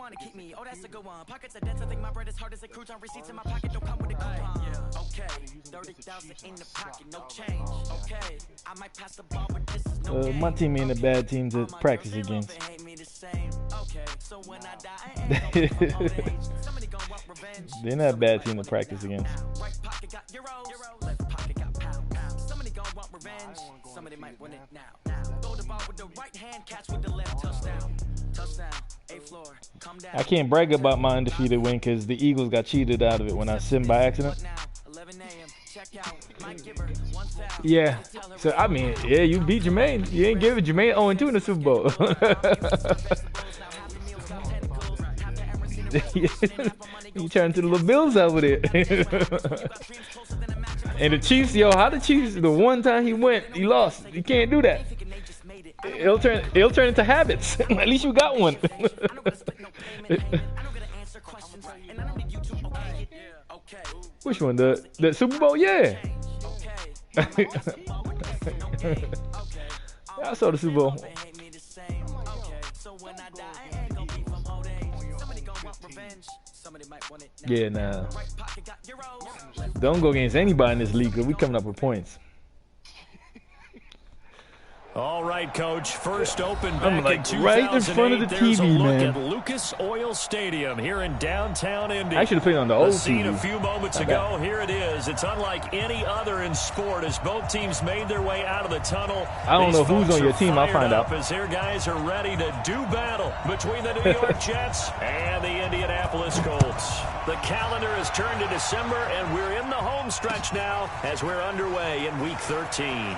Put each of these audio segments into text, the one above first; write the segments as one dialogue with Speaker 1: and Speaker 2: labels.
Speaker 1: My team ain't a bad team to practice against. They're not a bad team to practice against. Somebody might win it now. Throw the ball with the right hand, catch with the left, touchdown. I can't brag about my undefeated win because the Eagles got cheated out of it when I simmed by accident. Yeah, so I mean, yeah, you beat Jermaine. You ain't giving Jermaine 0-2 in the Super Bowl. You turned to the little Bills over there. And the Chiefs, yo, how the Chiefs, the one time he went, he lost. You can't do that. It'll turn into habits. At least you got one. Which one? The Super Bowl? Yeah. I saw the Super Bowl. Yeah, nah. Don't go against anybody in this league because we coming up with points.
Speaker 2: All right, Coach. First open back
Speaker 1: I'm like
Speaker 2: in 2008.
Speaker 1: right in front of the
Speaker 2: There's
Speaker 1: TV,
Speaker 2: a look
Speaker 1: man.
Speaker 2: at Lucas Oil Stadium here in downtown Indy.
Speaker 1: I should have played on the old
Speaker 2: scene
Speaker 1: TV.
Speaker 2: A few moments ago. Here it is. It's unlike any other in sport as both teams made their way out of the tunnel.
Speaker 1: I don't know who's on your team. I'll find out.
Speaker 2: As their guys are ready to do battle between the New York Jets and the Indianapolis Colts. The calendar has turned to December, and we're in the home stretch now as we're underway in Week 13.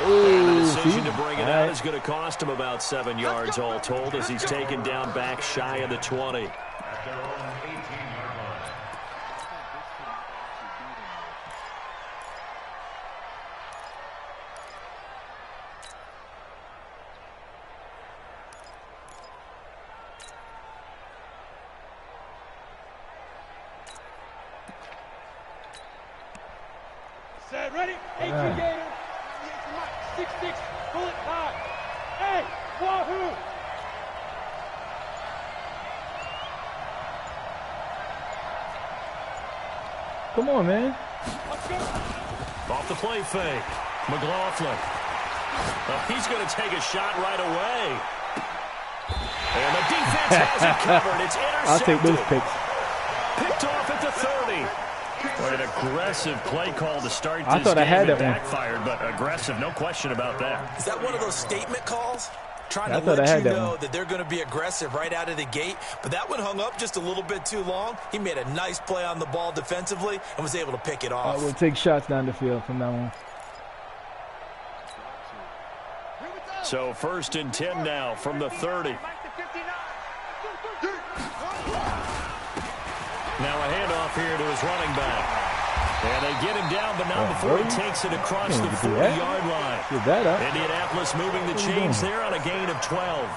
Speaker 2: And the decision to bring it out is going to cost him about 7 yards all told as he's taken down back shy of the 20.
Speaker 3: Set, ready? 18 gator. 6-6, pull it high. Hey, wahoo!
Speaker 1: Come on, man.
Speaker 2: Off the play fake. McLaughlin. He's going to take a shot right away. And the defense has it covered. It's intercepted.
Speaker 1: I'll take those picks.
Speaker 2: Picked off at the 30. What an aggressive play call to start this
Speaker 1: I thought I had that one.
Speaker 2: Backfired, but aggressive, no question about that.
Speaker 4: Is that one of those statement calls? Trying
Speaker 1: I
Speaker 4: to
Speaker 1: thought
Speaker 4: let
Speaker 1: I
Speaker 4: you
Speaker 1: had that
Speaker 4: know
Speaker 1: one.
Speaker 4: that they're going to be aggressive right out of the gate. But that one hung up just a little bit too long. He made a nice play on the ball defensively and was able to pick it off.
Speaker 1: I will take shots down the field from now on.
Speaker 2: So 1st and 10 now from the 30. Now a handoff here to his running back. And they get him down, but not before he takes it across the 40-yard line.
Speaker 1: Get that up.
Speaker 2: Indianapolis moving the chains there on a gain of 12.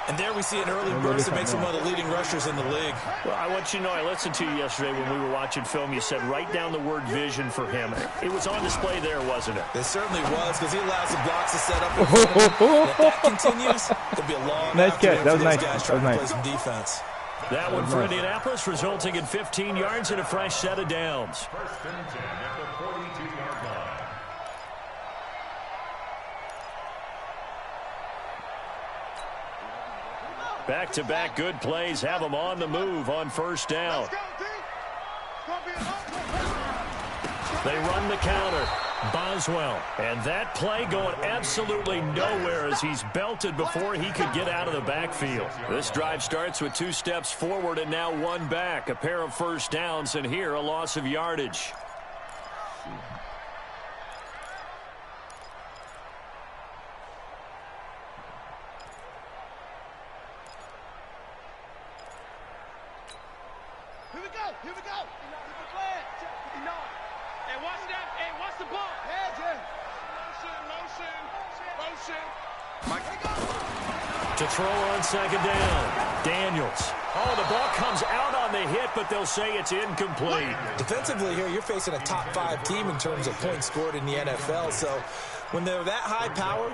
Speaker 4: And there we see an early burst that makes him one of the leading rushers in the league.
Speaker 2: Well, I want you to know, I listened to you yesterday when we were watching film. You said write down the word vision for him. It was on display there, wasn't it?
Speaker 4: It certainly was, because he allows the blocks to set up in front of him. If that continues, it'll be a long
Speaker 1: Nice catch. That was nice.
Speaker 4: Guys trying to play some defense.
Speaker 2: That one for Indianapolis, resulting in 15 yards and a fresh set of downs.
Speaker 5: 1st and 10 at the 42-yard line.
Speaker 2: Back-to-back good plays have them on the move on 1st down. They run the counter. Boswell. And that play going absolutely nowhere as he's belted before he could get out of the backfield. This drive starts with 2 steps forward and now 1 back. A pair of 1st downs, and here a loss of yardage.
Speaker 3: Here we go, here we go. Hey, watch that. Hey, watch the ball. Motion.
Speaker 2: To throw on 2nd down. Daniels. Oh, the ball comes out on the hit, but they'll say it's incomplete.
Speaker 4: Defensively here, you're facing a top 5 team in terms of points scored in the NFL, so When they're that high-powered,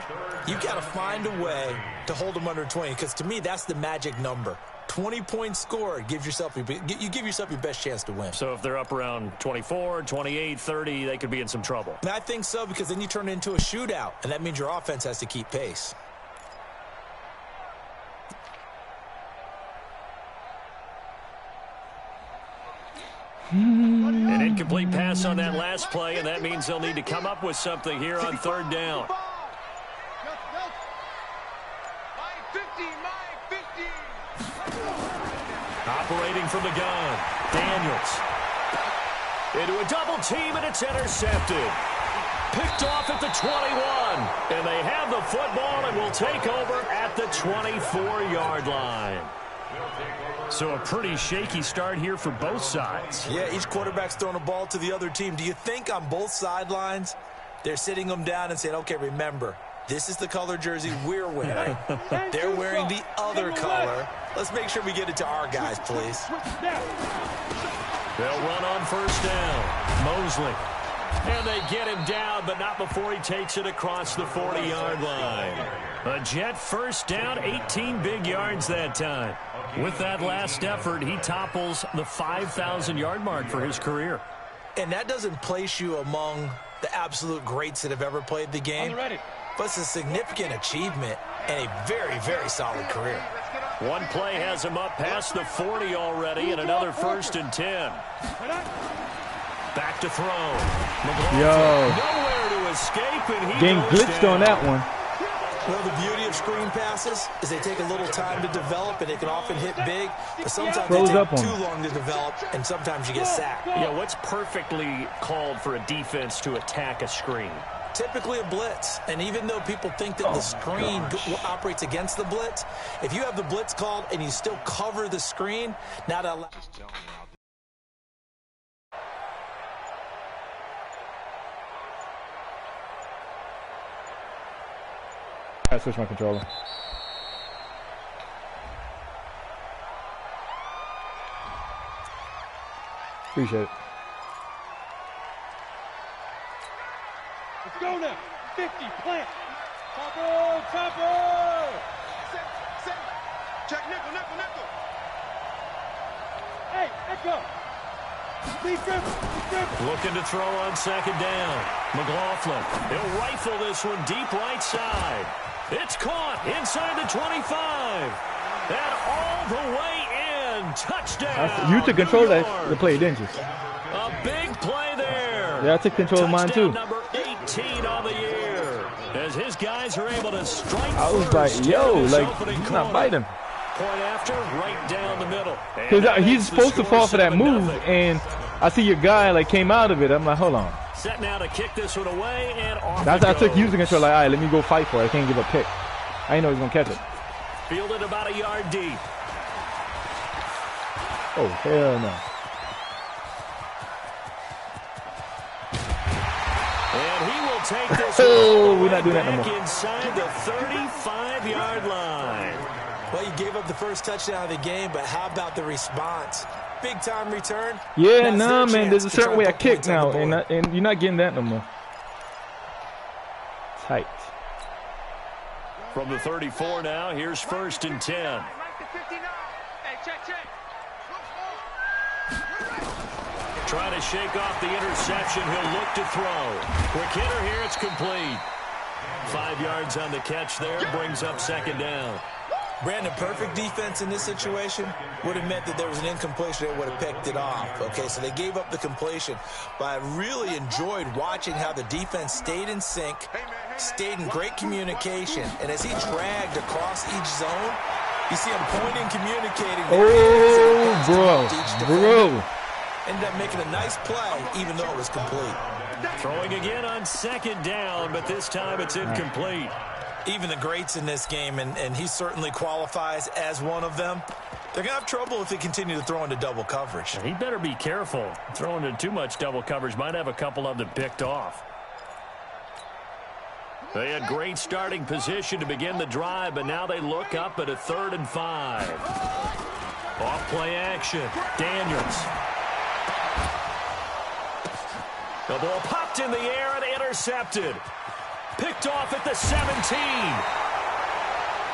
Speaker 4: you've got to find a way to hold them under 20, because to me, that's the magic number. 20 points scored, you give yourself your best chance to win.
Speaker 2: So if they're up around 24, 28, 30, they could be in some trouble.
Speaker 4: And I think so, because then you turn it into a shootout, and that means your offense has to keep pace.
Speaker 2: An incomplete pass on that last play, and that means they'll need to come up with something here on third down. Operating from the gun, Daniels. Into a double team, and it's intercepted. Picked off at the 21, and they have the football and will take over at the 24-yard line. So a pretty shaky start here for both sides.
Speaker 4: Yeah, each quarterback's throwing a ball to the other team. Do you think on both sidelines they're sitting them down and saying, okay, remember, this is the color jersey we're wearing. They're wearing the other color. Let's make sure we get it to our guys, please.
Speaker 2: They'll run on first down. Mosley. And they get him down, but not before he takes it across the 40-yard line. A Jet first down, 18 big yards that time. With that last effort, he topples the 5,000-yard mark for his career.
Speaker 4: And that doesn't place you among the absolute greats that have ever played the game, but it's a significant achievement and a very, very solid career.
Speaker 2: One play has him up past the 40 already, and another 1st and 10. Back to throw.
Speaker 1: Yo.
Speaker 2: Nowhere to escape, and he
Speaker 1: Getting
Speaker 2: goes
Speaker 1: glitched
Speaker 2: down.
Speaker 1: on that one.
Speaker 4: Well, the beauty of screen passes is they take a little time to develop, and they can often hit big, but sometimes they take too long to develop, and sometimes you get sacked.
Speaker 2: Yeah, what's perfectly called for a defense to attack a screen?
Speaker 4: Typically a blitz, and even though people think that the screen operates against the blitz, if you have the blitz called and you still cover the screen, now that allows...
Speaker 1: I switch my controller. Appreciate it.
Speaker 3: Let's go now. 50, plant. Topple, topple. Set. Check, nickel. Hey, echo. Leave grip.
Speaker 2: Looking to throw on second down. McLaughlin. He'll rifle this one deep right side. It's caught inside the 25. And all the way in. Touchdown.
Speaker 1: You took control of the play, didn't you?
Speaker 2: A big play there.
Speaker 1: Yeah, I took control of mine too.
Speaker 2: Number 18 on the year. As his guys are able to strike
Speaker 1: I was
Speaker 2: first
Speaker 1: like, yo,
Speaker 2: in this
Speaker 1: like,
Speaker 2: opening
Speaker 1: he's not
Speaker 2: quarter.
Speaker 1: biting.
Speaker 2: Point after, right down the middle.
Speaker 1: Because he's supposed to fall for that move, and I see your guy like came out of it. I'm like, hold on.
Speaker 2: Set now to kick this one away, and off
Speaker 1: That's
Speaker 2: it
Speaker 1: I took
Speaker 2: goes.
Speaker 1: using control. Like, all right, let me go fight for it. I can't give a pick. I didn't know he was gonna catch it.
Speaker 2: Fielded about a yard deep.
Speaker 1: Oh hell no.
Speaker 2: And he will take this
Speaker 1: Oh,
Speaker 2: one
Speaker 1: we're not doing that no
Speaker 2: back
Speaker 1: more.
Speaker 2: inside the 35-yard line.
Speaker 4: Well, you gave up the first touchdown of the game, but how about the response? Big time return.
Speaker 1: Yeah,
Speaker 4: That's
Speaker 1: nah,
Speaker 4: their
Speaker 1: man. There's a
Speaker 4: chance to
Speaker 1: certain
Speaker 4: try
Speaker 1: way
Speaker 4: to
Speaker 1: I
Speaker 4: put
Speaker 1: kick
Speaker 4: points on
Speaker 1: now,
Speaker 4: the board.
Speaker 1: and you're not getting that no more. Tight.
Speaker 2: From the 34 now, here's 1st and 10.
Speaker 3: Right to 59. Hey, check.
Speaker 2: Trying to shake off the interception. He'll look to throw. Quick hitter here. It's complete. 5 yards on the catch there. Brings up second down.
Speaker 4: Brandon, perfect defense in this situation would have meant that there was an incompletion that would have picked it off. Okay, so they gave up the completion. But I really enjoyed watching how the defense stayed in sync, stayed in great communication. And as he dragged across each zone, you see him pointing, communicating.
Speaker 1: Oh, bro.
Speaker 4: Ended up making a nice play, even though it was complete.
Speaker 2: Throwing again on second down, but this time it's incomplete.
Speaker 4: Even the greats in this game, and he certainly qualifies as one of them, they're going to have trouble if they continue to throw into double coverage.
Speaker 2: He better be careful. Throwing into too much double coverage might have a couple of them picked off. They had great starting position to begin the drive, but now they look up at a 3rd and 5. Off play action. Daniels. The ball popped in the air and intercepted. Picked off at the 17.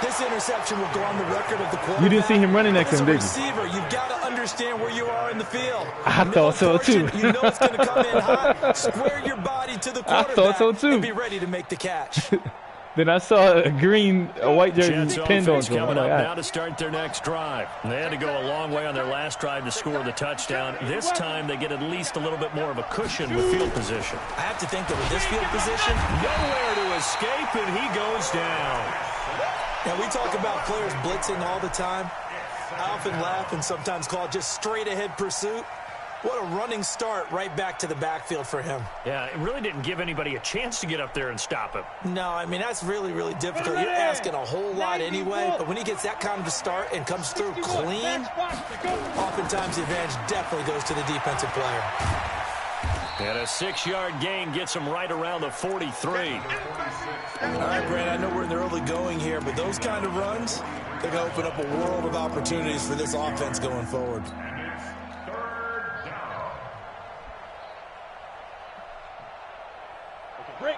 Speaker 4: This interception will go on the record of the quarterback.
Speaker 1: You didn't see him running next to him, did you?
Speaker 4: As a receiver, you've got to understand where you are in the field.
Speaker 1: I thought so, too.
Speaker 4: You know it's going to come in hot. Square your body to the quarterback.
Speaker 1: I thought so, too.
Speaker 4: And be ready to make the catch.
Speaker 1: Then I saw a white jersey
Speaker 2: Jets
Speaker 1: pinned on
Speaker 2: offense
Speaker 1: him.
Speaker 2: coming
Speaker 1: Like,
Speaker 2: up now to start their next drive. They had to go a long way on their last drive to score the touchdown. This time they get at least a little bit more of a cushion with field position.
Speaker 4: I have to think that with this field position,
Speaker 2: Nowhere to escape, and he goes down.
Speaker 4: now we talk about players blitzing all the time. I often laugh and sometimes call it just straight ahead pursuit. What a running start right back to the backfield for him.
Speaker 2: Yeah, it really didn't give anybody a chance to get up there and stop him.
Speaker 4: No, I mean, that's really, really difficult. You're asking a whole lot anyway, but when he gets that kind of a start and comes through clean, oftentimes the advantage definitely goes to the defensive player.
Speaker 2: And a 6-yard gain gets him right around the 43.
Speaker 4: All right, Brand, I know we're in the early going here, but those kind of runs, they're going to open up a world of opportunities for this offense going forward.
Speaker 3: Break.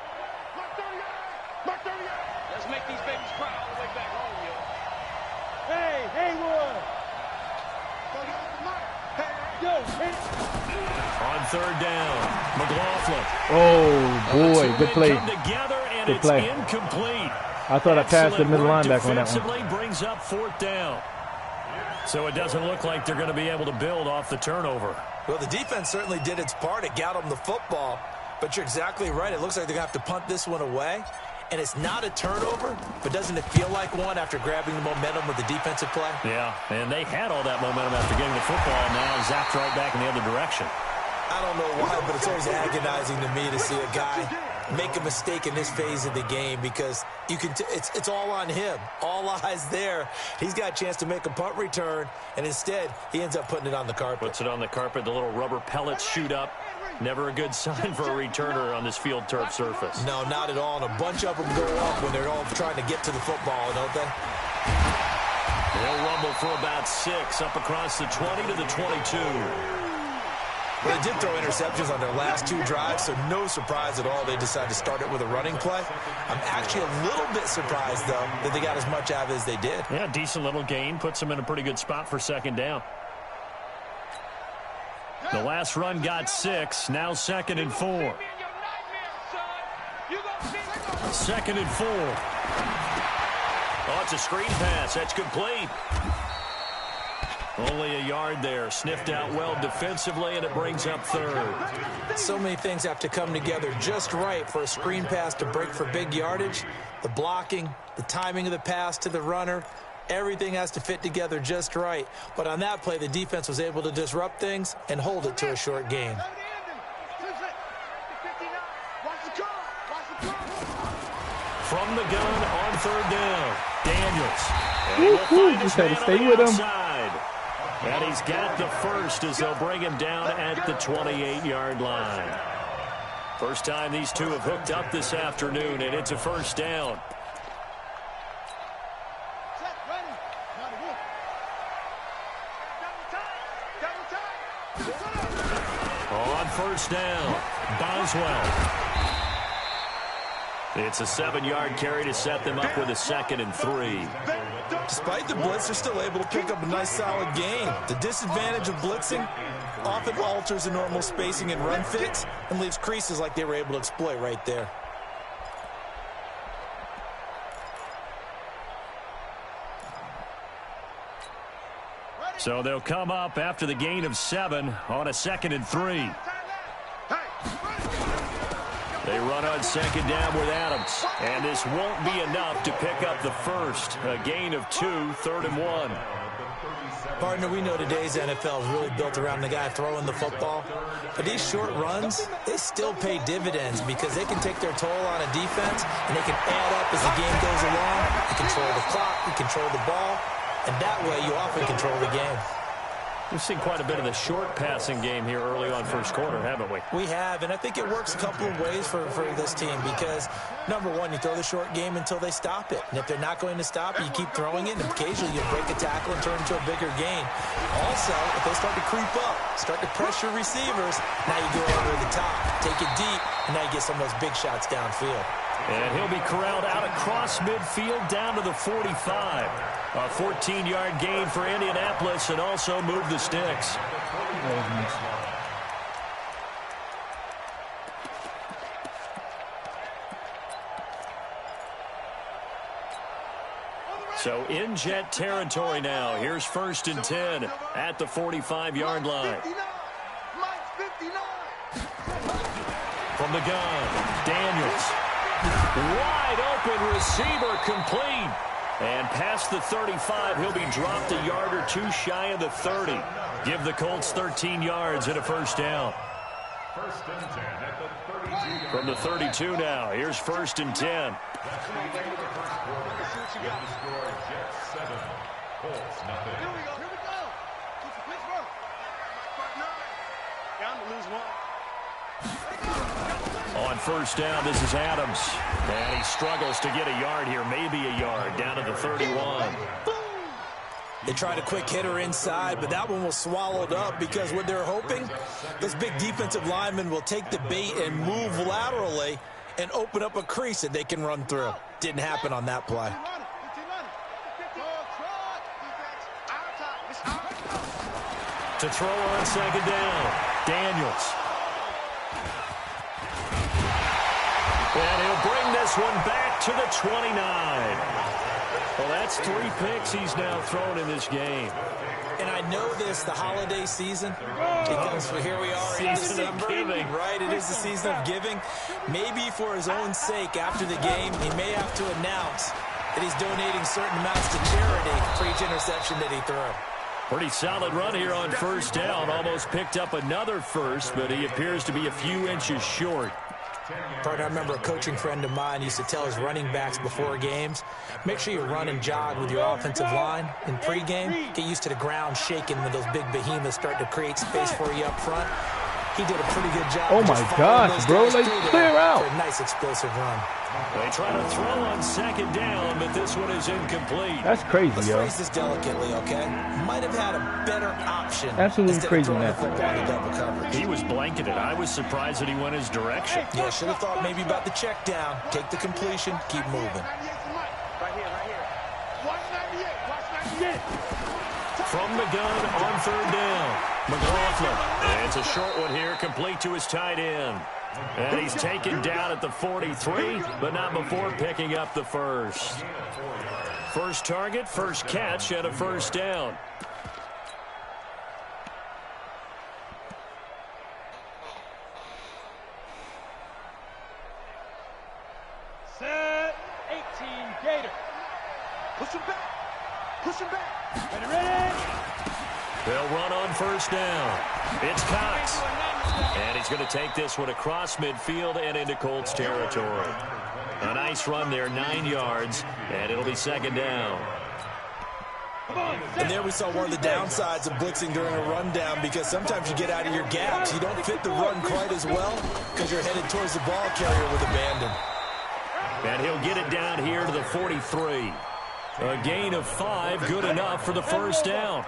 Speaker 3: Let's make these babies cry all the way back home, yo. Hey, Haywood. Yo,
Speaker 2: On 3rd down, McLaughlin.
Speaker 1: oh, boy. Good play.
Speaker 2: Come together, and
Speaker 1: Good
Speaker 2: it's
Speaker 1: play.
Speaker 2: incomplete.
Speaker 1: I thought I passed the
Speaker 2: Excellent
Speaker 1: middle
Speaker 2: work
Speaker 1: linebacker on that one.
Speaker 2: defensively brings up 4th down. So it doesn't look like they're going to be able to build off the turnover.
Speaker 4: Well, the defense certainly did its part. It got them the football, but you're exactly right. It looks like they're going to have to punt this one away. And it's not a turnover, but doesn't it feel like one after grabbing the momentum with the defensive play?
Speaker 2: Yeah, and they had all that momentum after getting the football, and now zapped right back in the other direction.
Speaker 4: I don't know why, but it's always agonizing to me to see a guy make a mistake in this phase of the game because you can. It's all on him. All eyes there. He's got a chance to make a punt return, and instead he ends up putting it on the carpet.
Speaker 2: Puts it on the carpet. The little rubber pellets shoot up. Never a good sign for a returner on this field turf surface.
Speaker 4: No, not at all. And a bunch of them go up when they're all trying to get to the football, don't they?
Speaker 2: They'll rumble for about 6 up across the 20 to the 22.
Speaker 4: Well, they did throw interceptions on their last 2 drives, so no surprise at all they decided to start it with a running play. I'm actually a little bit surprised, though, that they got as much out of it as they did.
Speaker 2: Yeah, decent little gain. Puts them in a pretty good spot for 2nd down. The last run got 6. Now 2nd and 4. 2nd and 4. Oh, it's a screen pass. That's complete. Only a yard there. Sniffed out well defensively, and it brings up 3rd.
Speaker 4: So many things have to come together just right for a screen pass to break for big yardage. The blocking, the timing of the pass to the runner, everything has to fit together just right. But on that play, the defense was able to disrupt things and hold it to a short gain.
Speaker 2: From the gun on 3rd down, Daniels. And he'll find his
Speaker 1: Just had to
Speaker 2: man
Speaker 1: stay
Speaker 2: on the
Speaker 1: with him.
Speaker 2: outside. And he's got the first as they'll bring him down at the 28-yard line. First time these two have hooked up this afternoon, and it's a 1st down. On 1st down, Boswell. It's a 7-yard carry to set them up with a 2nd and 3.
Speaker 4: Despite the blitz, they're still able to pick up a nice solid gain. The disadvantage of blitzing often alters the normal spacing and run fits and leaves creases like they were able to exploit right there.
Speaker 2: So they'll come up after the gain of 7 on a 2nd and 3. They run on 2nd down with Adams, and this won't be enough to pick up the first. A gain of 2, 3rd and 1.
Speaker 4: Partner, we know today's NFL is really built around the guy throwing the football. But these short runs, they still pay dividends because they can take their toll on a defense, and they can add up as the game goes along. You control the clock, you control the ball, and that way you often control the game.
Speaker 2: We've seen quite a bit of the short passing game here early on 1st quarter, haven't we?
Speaker 4: We have, and I think it works a couple of ways for this team because, number one, you throw the short game until they stop it. And if they're not going to stop it, you keep throwing it, and occasionally you break a tackle and turn it into a bigger gain. Also, if they start to creep up, start to pressure receivers, now you go over the top, take it deep, and now you get some of those big shots downfield.
Speaker 2: And he'll be corralled out across midfield down to the 45. A 14-yard gain for Indianapolis and also move the sticks. So in Jet territory now. Here's 1st and 10 at the 45-yard line. From the gun, Daniels. Wide open receiver complete. And past the 35, he'll be dropped a yard or two shy of the 30. Give the Colts 13 yards and a first down.
Speaker 5: 1st and 10 at the 32.
Speaker 2: From the 32 now, here's 1st and 10.
Speaker 5: That's the end of the first quarter. The score, Jets 7, Colts nothing.
Speaker 3: Here we go. Let's roll. Down to lose one.
Speaker 2: On 1st down, this is Adams. And he struggles to get a yard here, maybe a yard, down to the 31.
Speaker 4: They tried a quick hitter inside, but that one was swallowed up because what they're hoping, this big defensive lineman will take the bait and move laterally and open up a crease that they can run through. Didn't happen on that play.
Speaker 2: To throw on 2nd down, Daniels. And he'll bring this one back to the 29. Well, that's 3 picks he's now thrown in this game.
Speaker 4: And I know this, the holiday season, because here we are in December, right? It is the season of giving. Maybe for his own sake, after the game, he may have to announce that he's donating certain amounts to charity for each interception that he threw.
Speaker 2: Pretty solid run here on 1st down. Almost picked up another first, but he appears to be a few inches short.
Speaker 4: Partner, I remember a coaching friend of mine used to tell his running backs before games, make sure you run and jog with your offensive line in pregame. Get used to the ground shaking when those big behemoths start to create space for you up front. He did a pretty good job.
Speaker 1: Oh my gosh, bro, like clear out.
Speaker 4: For a nice explosive run.
Speaker 2: They try to throw on 2nd down, but this one is incomplete.
Speaker 1: That's crazy,
Speaker 4: Let's
Speaker 1: yo.
Speaker 4: phrase this delicately, okay? Might have had a better option.
Speaker 1: Absolutely crazy, man.
Speaker 4: Double coverage.
Speaker 2: He was blanketed. I was surprised that he went his direction.
Speaker 4: Yeah, should have thought maybe about the check down. Take the completion, keep moving.
Speaker 3: Right here. Watch 98. Watch 98.
Speaker 2: From the gun on 3rd down, McLaughlin. And it's a short one here, complete to his tight end. And he's taken down at the 43, but not before picking up the first. First target, first catch, and a 1st down.
Speaker 3: Set. 18 Gator. Push him back. Ready.
Speaker 2: They'll run on 1st down. It's Cox. And he's going to take this one across midfield and into Colts territory. A nice run there, 9 yards, and it'll be 2nd down.
Speaker 4: And there we saw one of the downsides of blitzing during a rundown, because sometimes you get out of your gaps. You don't fit the run quite as well because you're headed towards the ball carrier with abandon.
Speaker 2: And he'll get it down here to the 43. A gain of 5, good enough for the 1st down.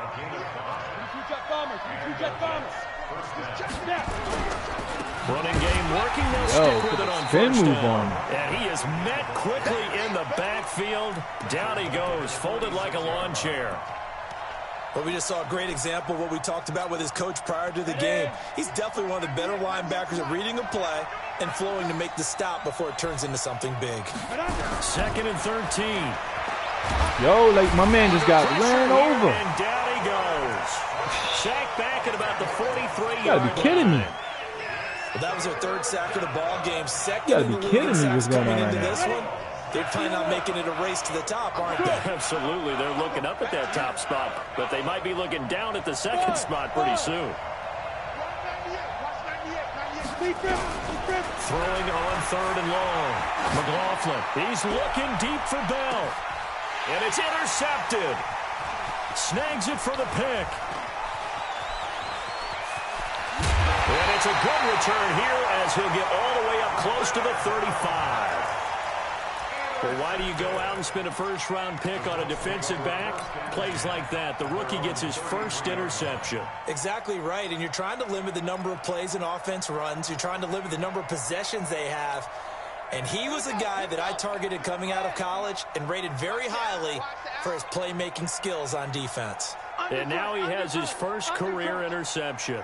Speaker 2: Running game working. They'll stick with it on 1st down. And he is met quickly in the backfield. Down he goes, folded like a lawn chair.
Speaker 4: But we just saw a great example of what we talked about with his coach prior to the game. He's definitely one of the better linebackers at reading a play and flowing to make the stop before it turns into something big.
Speaker 2: 2nd and 13.
Speaker 1: Yo, like my man just got ran over.
Speaker 2: And down he goes. Sacked back at about the 43-yard line.
Speaker 1: You gotta be kidding me.
Speaker 4: Well, that was their 3rd sack of the ball game. Second
Speaker 1: You gotta
Speaker 4: in
Speaker 1: be
Speaker 4: the
Speaker 1: kidding
Speaker 4: league
Speaker 1: me
Speaker 4: in
Speaker 1: what's
Speaker 4: sacks
Speaker 1: going on
Speaker 4: coming
Speaker 1: right
Speaker 4: into
Speaker 1: now.
Speaker 4: this one. They plan on making it a race to the top, aren't they?
Speaker 2: Absolutely. They're looking up at that top spot, but they might be looking down at the 2nd spot pretty soon. Throwing on 3rd and long. McLaughlin, he's looking deep for Bell. And it's intercepted. Snags it for the pick. And it's a good return here as he'll get all the way up close to the 35. Well, why do you go out and spend a 1st-round pick on a defensive back? Plays like that. The rookie gets his 1st interception.
Speaker 4: Exactly right, and you're trying to limit the number of plays an offense runs. You're trying to limit the number of possessions they have. And he was a guy that I targeted coming out of college and rated very highly for his playmaking skills on defense.
Speaker 2: And now he has his first career interception.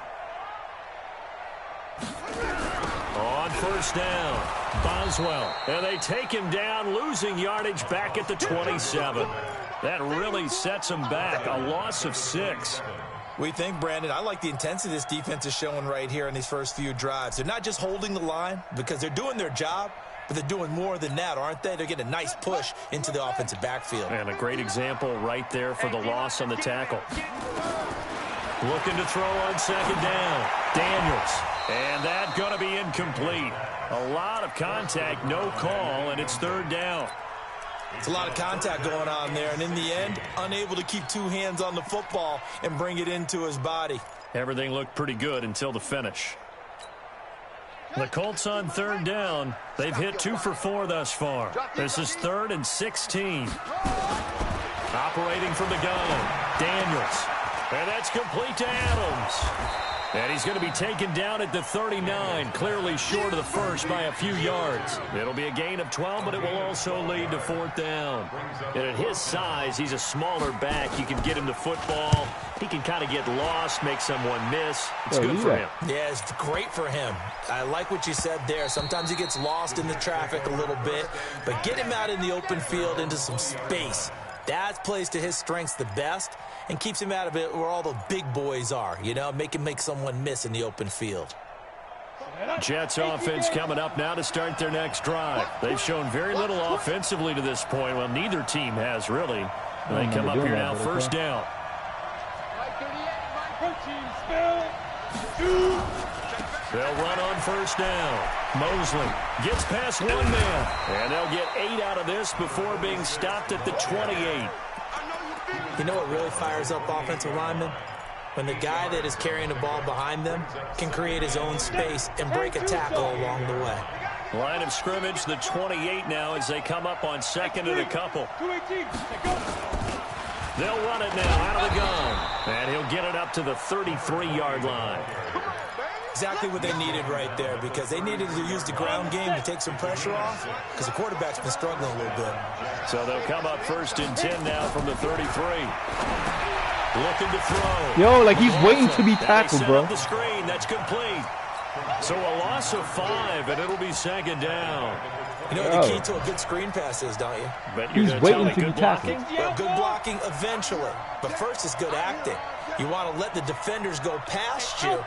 Speaker 2: On first down, Boswell. And they take him down, losing yardage back at the 27. That really sets him back. A loss of 6.
Speaker 4: We think, Brandon, I like the intensity this defense is showing right here in these first few drives. They're not just holding the line because they're doing their job, but they're doing more than that, aren't they? They're getting a nice push into the offensive backfield.
Speaker 2: And a great example right there for the loss on the tackle. Looking to throw on second down. Daniels. And that's going to be incomplete. A lot of contact, no call, and it's third down.
Speaker 4: It's a lot of contact going on there, and in the end, unable to keep 2 hands on the football and bring it into his body.
Speaker 2: Everything looked pretty good until the finish. The Colts on third down. They've hit 2 for 4 thus far. This is 3rd and 16. Operating from the gun, Daniels. And that's complete to Adams. And he's going to be taken down at the 39, clearly short of the first by a few yards. It'll be a gain of 12, but it will also lead to 4th down. And at his size, he's a smaller back. You can get him the football. He can kind of get lost, make someone miss. It's good for him.
Speaker 4: Yeah, it's great for him. I like what you said there. Sometimes he gets lost in the traffic a little bit, but get him out in the open field into some space. That plays to his strengths the best and keeps him out of it where all the big boys are, you know, make someone miss in the open field.
Speaker 2: Jets offense coming up now to start their next drive. They've shown very little offensively to this point. Well, neither team has really. They come up here now, first down. They'll run on first down. Mosley gets past 1 man. And they'll get 8 out of this before being stopped at the 28.
Speaker 4: You know what really fires up offensive linemen? When the guy that is carrying the ball behind them can create his own space and break a tackle along the way.
Speaker 2: Line of scrimmage, the 28 now as they come up on second and a couple. They'll run it now out of the gun. And he'll get it up to the 33-yard line.
Speaker 4: Exactly what they needed right there, because they needed to use the ground game to take some pressure off, because the quarterback's been struggling a little bit.
Speaker 2: So they'll come up 1st and 10 now from the 33. Looking to throw.
Speaker 1: Yo, like he's waiting to be tackled, bro.
Speaker 2: The screen, that's complete. So a loss of 5, and it'll be 2nd down.
Speaker 4: You know what the key to a good screen pass is, don't you?
Speaker 2: But
Speaker 1: he's waiting to be tackled.
Speaker 4: Well, good blocking eventually, but first is good acting. You want to let the defenders go past you,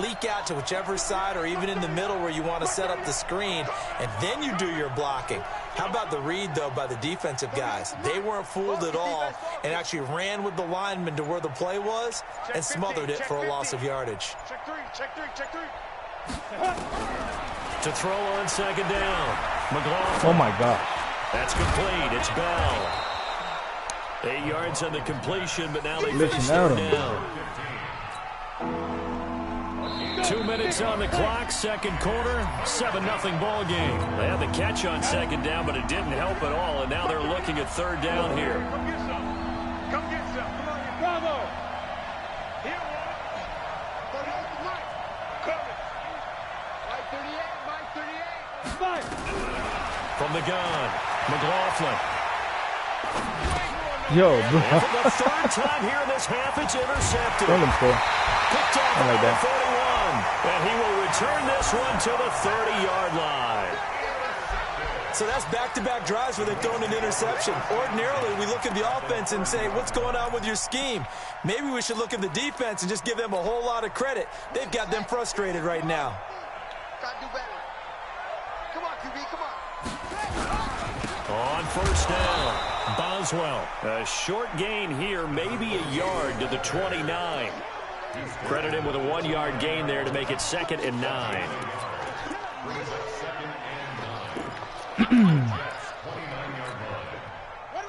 Speaker 4: leak out to whichever side or even in the middle where you want to set up the screen, and then you do your blocking. How about the read, though, by the defensive guys? They weren't fooled at all and actually ran with the lineman to where the play was and smothered it for a loss of yardage.
Speaker 3: Check three.
Speaker 2: To throw on second down. McLaughlin.
Speaker 1: Oh, my gosh.
Speaker 2: That's complete. It's Bell. 8 yards on the completion, but now they finish third down. 2 minutes on the clock, second quarter, 7-0 ball game. They had the catch on second down, but it didn't help at all, and now they're looking at third down here.
Speaker 3: Come get some. Come get some. Come on, Bravo. Here one. 38, Mike. Coming. Mike 38.
Speaker 2: From the gun, McLaughlin.
Speaker 1: Yo, bro.
Speaker 2: And for the 3rd time here in this half, it's intercepted. Picked off
Speaker 1: I like that.
Speaker 2: 41, and he will return this one to the 30-yard line.
Speaker 4: So that's back-to-back drives where they've thrown an interception. Ordinarily, we look at the offense and say, what's going on with your scheme? Maybe we should look at the defense and just give them a whole lot of credit. They've got them frustrated right now.
Speaker 3: Gotta do better. Come on, QB, come on.
Speaker 2: On first down, Boswell. A short gain here, maybe a yard to the 29. Credit him with a 1-yard gain there to make it 2nd and 9.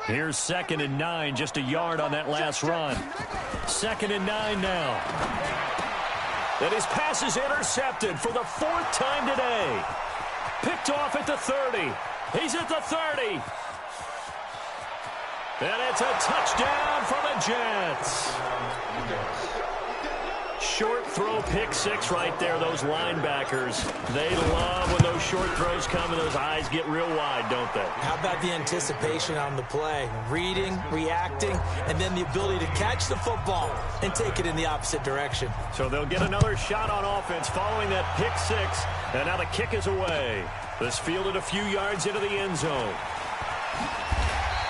Speaker 2: Here's 2nd and 9, just a yard on that last run. 2nd and 9 now. And his pass is intercepted for the 4th time today. Picked off at the 30. He's at the 30. And it's a touchdown for the Jets. short throw pick six right there. Those linebackers, they love when those short throws come and those eyes get real wide, don't they?
Speaker 4: How about the anticipation on the play? Reading, reacting, and then the ability to catch the football and take it in the opposite direction.
Speaker 2: So they'll get another shot on offense following that pick six. And now the kick is away. This fielded a few yards into the end zone.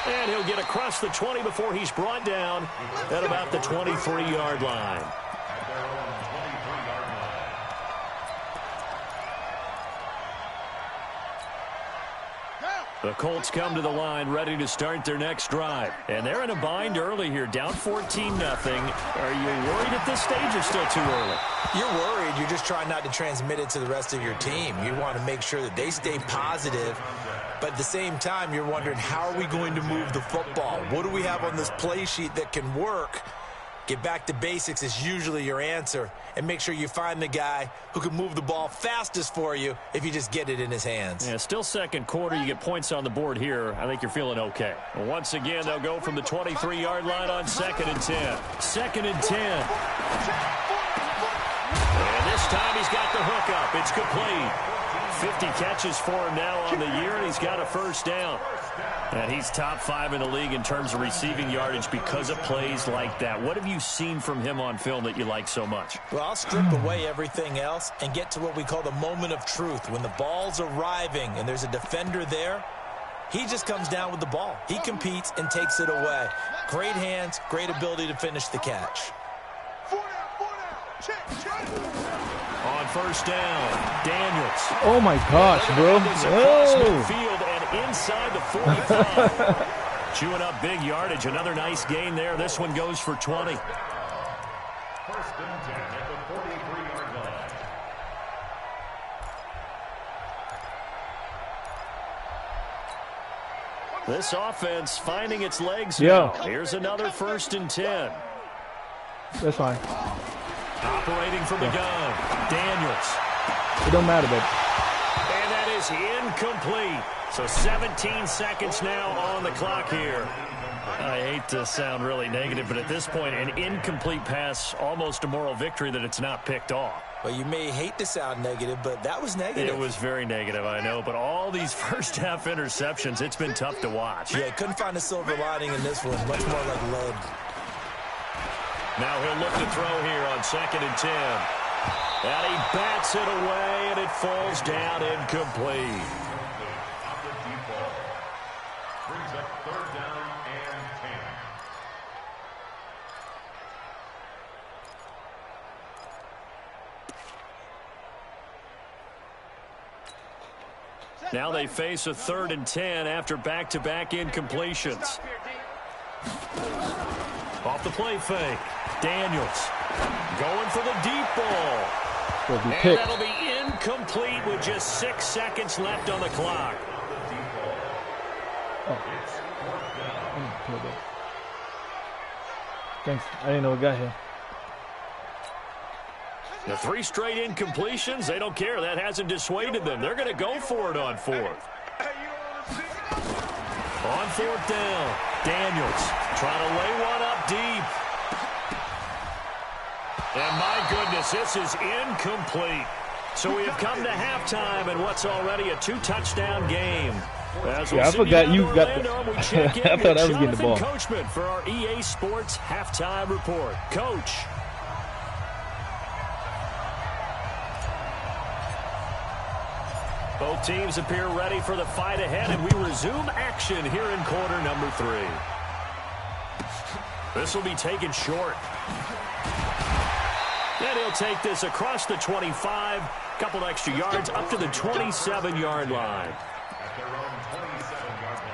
Speaker 2: And he'll get across the 20 before he's brought down at about the 23-yard line. The Colts come to the line ready to start their next drive. And they're in a bind early here, down 14-0. Are you worried at this stage or still too early?
Speaker 4: You're worried. You're just trying not to transmit it to the rest of your team. You want to make sure that they stay positive. But at the same time, you're wondering, how are we going to move the football? What do we have on this play sheet that can work? Get back to basics is usually your answer. And make sure you find the guy who can move the ball fastest for you if you just get it in his hands.
Speaker 2: Yeah, still second quarter. You get points on the board here. I think you're feeling okay. And once again, they'll go from the 23-yard line on 2nd and 10. 2nd and 10. And this time he's got the hook up. It's complete. 50 catches for him now on the year, and he's got a first down. And he's top 5 in the league in terms of receiving yardage because of plays like that. What have you seen from him on film that you like so much?
Speaker 4: Well, I'll strip away everything else and get to what we call the moment of truth. When the ball's arriving and there's a defender there, he just comes down with the ball. He competes and takes it away. Great hands, great ability to finish the catch.
Speaker 2: On first down, Daniels.
Speaker 1: Oh my gosh, bro.
Speaker 2: Across midfield and inside the 45. Chewing up big yardage. Another nice gain there. This one goes for 20.
Speaker 5: First and 10 at the 43-yard line.
Speaker 2: This offense finding its legs
Speaker 1: Yeah.
Speaker 2: now. Here's another first and 10.
Speaker 1: That's fine.
Speaker 2: Operating from the gun, Daniels.
Speaker 1: It don't matter, baby.
Speaker 2: And that is incomplete. So 17 seconds now on the clock here. I hate to sound really negative, but at this point, an incomplete pass, almost a moral victory that it's not picked off.
Speaker 4: Well, you may hate to sound negative, but that was negative.
Speaker 2: It was very negative, I know, but all these first-half interceptions, it's been tough to watch.
Speaker 4: Yeah, couldn't find a silver lining in this one. Much more like lead.
Speaker 2: Now he'll look to throw here on 2nd and 10. And he bats it away, and it falls down incomplete.
Speaker 5: Brings up 3rd down and 10.
Speaker 2: Now they face a 3rd and 10 after back-to-back incompletions. Off the play fake. Daniels going for the deep ball. And that'll be incomplete with just 6 seconds left on the clock.
Speaker 1: Thanks. I didn't know it got here.
Speaker 2: The 3 straight incompletions, they don't care. That hasn't dissuaded them. They're going to go for it on 4th. On 4th down, Daniels trying to lay one up deep. And my goodness, this is incomplete. So we have come to halftime in what's already a 2-touchdown game.
Speaker 1: Yeah, I forgot you got the I thought I was getting the ball.
Speaker 2: Coachman for our EA Sports halftime report. Coach. Both teams appear ready for the fight ahead, and we resume action here in quarter number 3. This will be taken short. And he'll take this across the 25, couple extra yards up to the 27-yard line.
Speaker 5: At their own 27-yard line.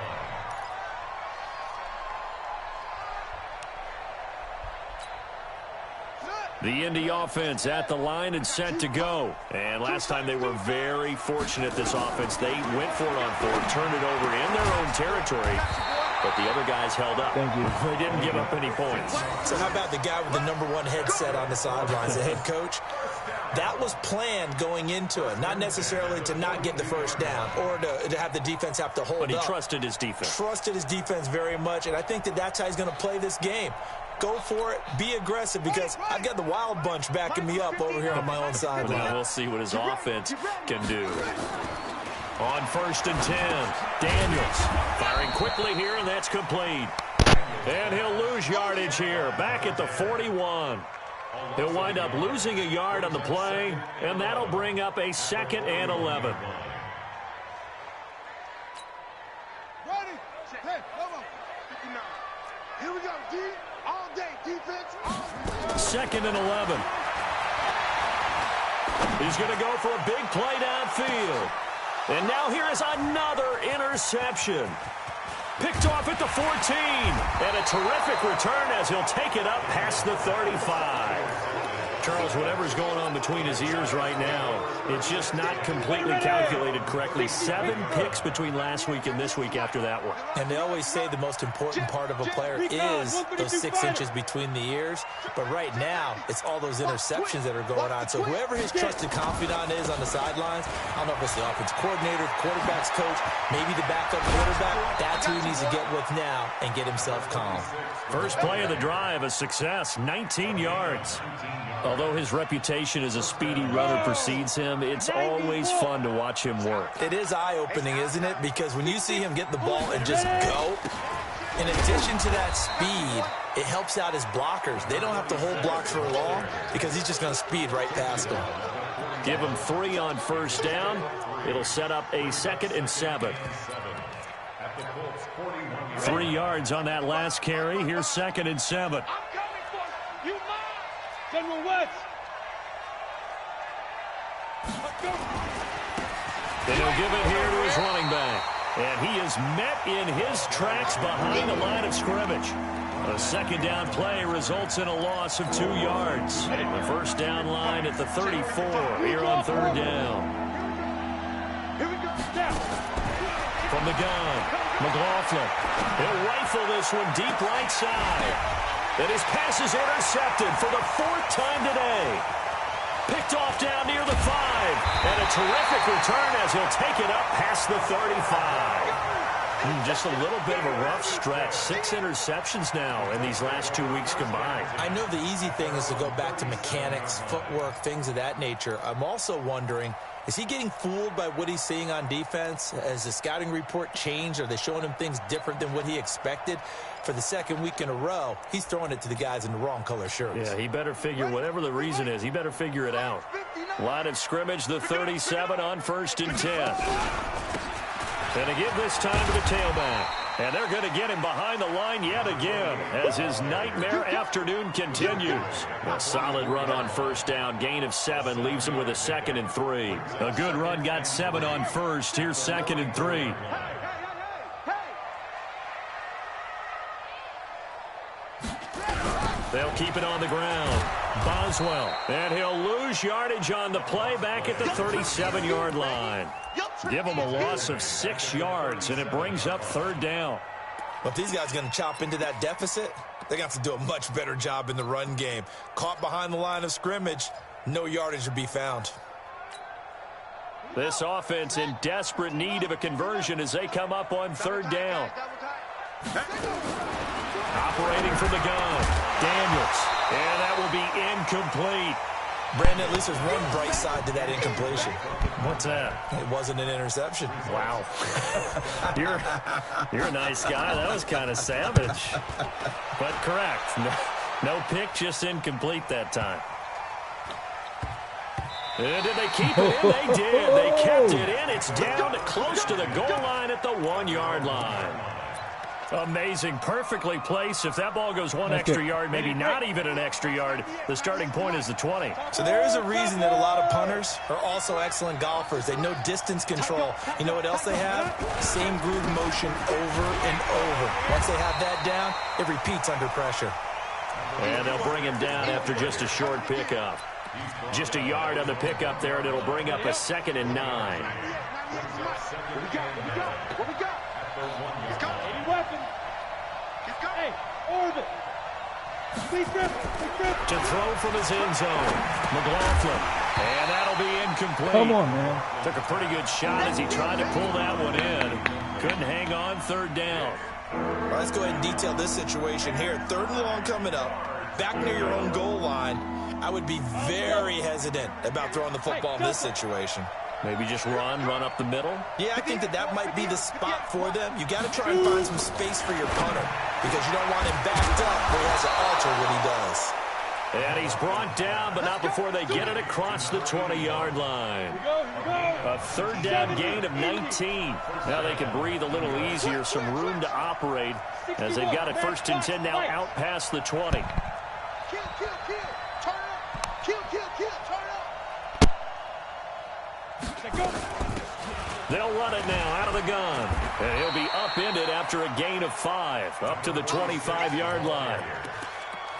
Speaker 2: The Indy offense at the line and set to go. And last time they were very fortunate, this offense. They went for it on 4th, turned it over in their own territory. But the other guys held up.
Speaker 1: Thank you.
Speaker 2: They didn't give up any points.
Speaker 4: So how about the guy with the #1 headset on the sidelines, the head coach? That was planned going into it, not necessarily to not get the first down or to have the defense have to hold up.
Speaker 2: But he trusted his defense.
Speaker 4: Trusted his defense very much, and I think that's how he's going to play this game. go for it, be aggressive, because I've got the wild bunch backing me up over here on my own sideline.
Speaker 2: Well, we'll see what his offense can do. On 1st and 10, Daniels firing quickly here, and that's complete. And he'll lose yardage here, back at the 41. He'll wind up losing a yard on the play, and that'll bring up a 2nd and 11.
Speaker 3: Ready? Hey, come on. Here we go, D. All day, defense, all day.
Speaker 2: 2nd and 11. He's going to go for a big play downfield. And now here is another interception. Picked off at the 14. And a terrific return as he'll take it up past the 35. Charles, whatever's going on between his ears right now, it's just not completely calculated correctly. 7 picks between last week and this week after that one.
Speaker 4: And they always say the most important part of a player is those 6 inches between the ears. But right now, it's all those interceptions that are going on. So whoever his trusted confidant is on the sidelines, I don't know if it's the offense coordinator, quarterback's coach, maybe the backup quarterback, that's who he needs to get with now and get himself calm.
Speaker 2: First play of the drive, a success, 19 yards. Although his reputation as a speedy runner precedes him, it's always fun to watch him work.
Speaker 4: It is eye-opening, isn't it? Because when you see him get the ball and just go, in addition to that speed, it helps out his blockers. They don't have to hold blocks for long because he's just going to speed right past them.
Speaker 2: Give him 3 on 1st down. It'll set up a 2nd and 7. 3 yards on that last carry. Here's 2nd and 7.
Speaker 3: I'm coming for you. You mine. General West.
Speaker 2: And he'll give it here to his running back. And he is met in his tracks behind the line of scrimmage. A 2nd down play results in a loss of 2 yards. The 1st down line at the 34 here on 3rd down.
Speaker 3: Here we go. Now.
Speaker 2: From the gun, McLaughlin. He'll rifle this one deep right side. And his pass is intercepted for the 4th time today. Picked off down near the 5. And a terrific return as he'll take it up past the 35. Just a little bit of a rough stretch. 6 interceptions now in these last 2 weeks combined.
Speaker 4: I know the easy thing is to go back to mechanics, footwork, things of that nature. I'm also wondering, is he getting fooled by what he's seeing on defense? Has the scouting report changed? Are they showing him things different than what he expected? For the 2nd week in a row, he's throwing it to the guys in the wrong color shirts.
Speaker 2: Yeah, he better figure, whatever the reason is, he better figure it out. Line of scrimmage, the 37 on 1st and 10. And to give this time to the tailback. And they're going to get him behind the line yet again as his nightmare afternoon continues. A solid run on 1st down, gain of 7, leaves him with a 2nd and 3. A good run, got 7 on 1st. Here's 2nd and 3. They'll keep it on the ground. Boswell. And he'll lose yardage on the play back at the 37-yard line. Give him a loss of 6 yards, and it brings up 3rd down.
Speaker 4: But if these guys are going to chop into that deficit, they're going to have to do a much better job in the run game. Caught behind the line of scrimmage, no yardage to be found.
Speaker 2: This offense in desperate need of a conversion as they come up on 3rd down. Operating from the gun, Daniels. And that will be incomplete.
Speaker 4: Brandon, at least there's one bright side to that incompletion.
Speaker 2: What's that?
Speaker 4: It wasn't an interception.
Speaker 2: Wow. You're a nice guy. That was kind of savage. But correct. No pick, just incomplete that time. And did they keep it in? They did. They kept it in. It's down to close to the goal line at the 1-yard line. Amazing. Perfectly placed. If that ball goes 1 extra yard, maybe not even an extra yard, the starting point is the 20.
Speaker 4: So there is a reason that a lot of punters are also excellent golfers. They know distance control. You know what else they have? Same groove motion over and over. Once they have that down, it repeats under pressure.
Speaker 2: And they'll bring him down after just a short pickup. Just a yard on the pickup there, and it'll bring up a 2nd and 9.
Speaker 3: What we got?
Speaker 2: To throw from his end zone, McLaughlin. And that'll be incomplete.
Speaker 1: Come on, man.
Speaker 2: Took a pretty good shot as he tried to pull that one in. Couldn't hang on 3rd down.
Speaker 4: Well, let's go ahead and detail this situation here. 3rd and long coming up, back near your own goal line. I would be very hesitant about throwing the football in this situation.
Speaker 2: Maybe just run up the middle?
Speaker 4: Yeah, I think that might be the spot for them. You got to try and find some space for your punter because you don't want him backed up where he has to alter what he does.
Speaker 2: And he's brought down, but not before they get it across the 20-yard line. A 3rd down gain of 19. Now they can breathe a little easier, some room to operate as they've got it 1st and 10 now out past the 20.
Speaker 3: Kill, kill, kill. Turn up. Kill, kill, kill. Turn up.
Speaker 2: They'll run it now out of the gun. And he'll be upended after a gain of 5, up to the 25-yard line.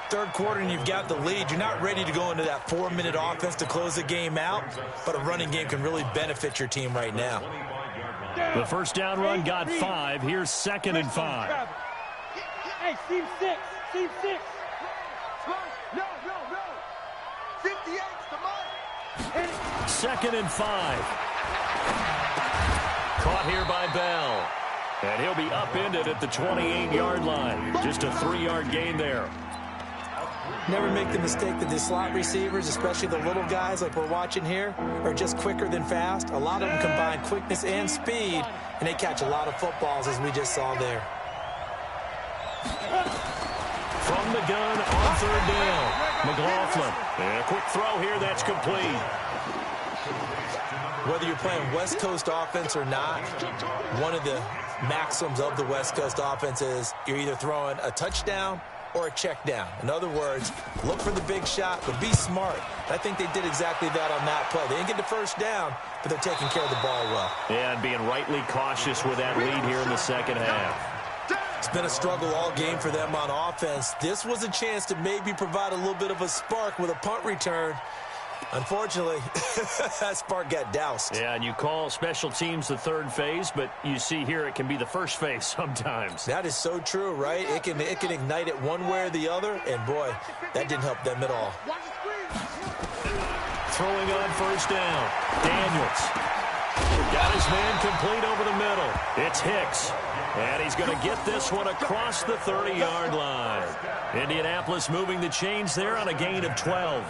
Speaker 4: 3rd quarter and you've got the lead. You're not ready to go into that 4-minute offense to close the game out, but a running game can really benefit your team right now.
Speaker 2: The 1st down run got 5. Here's 2nd and 5.
Speaker 3: Hey, team 6. Team 6. No. 58's the money.
Speaker 2: 2nd and 5. Caught here by Bell. And he'll be upended at the 28-yard line. Just a 3-yard gain there.
Speaker 4: Never make the mistake that the slot receivers, especially the little guys like we're watching here, are just quicker than fast. A lot of them combine quickness and speed, and they catch a lot of footballs, as we just saw there.
Speaker 2: From the gun on 3rd down. McLaughlin. And a quick throw here that's complete.
Speaker 4: Whether you're playing West Coast offense or not, one of the maxims of the West Coast offense is you're either throwing a touchdown or a check down. In other words, look for the big shot, but be smart. I think they did exactly that on that play. They didn't get the 1st down, but they're taking care of the ball well.
Speaker 2: Yeah, and being rightly cautious with that lead here in the 2nd half.
Speaker 4: It's been a struggle all game for them on offense. This was a chance to maybe provide a little bit of a spark with a punt return. Unfortunately, that spark got doused.
Speaker 2: Yeah, and you call special teams the 3rd phase, but you see here it can be the 1st phase sometimes.
Speaker 4: That is so true, right? It can ignite it one way or the other, and boy, that didn't help them at all.
Speaker 2: Throwing on 1st down. Daniels. Got his man complete over the middle. It's Hicks. And he's going to get this one across the 30-yard line. Indianapolis moving the chains there on a gain of 12.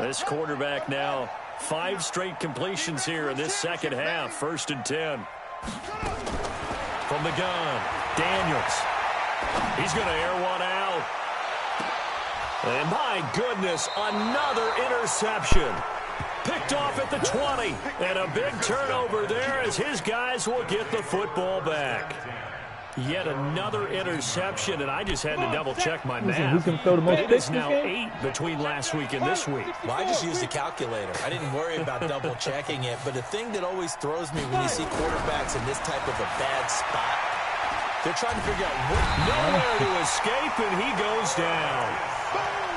Speaker 2: This quarterback now 5 straight completions here in this 2nd half. 1st and 10. From the gun, Daniels. He's going to air one out. And my goodness, another interception. Picked off at the 20. And a big turnover there as his guys will get the football back. Yet another interception, and I just had to double-check my math.
Speaker 1: Who can throw the most
Speaker 2: It's now 8 between last week and this week.
Speaker 4: Well, I just used a calculator. I didn't worry about double-checking it. But the thing that always throws me when you see quarterbacks in this type of a bad spot, they're trying to figure out what...
Speaker 2: Nowhere to escape, and he goes down.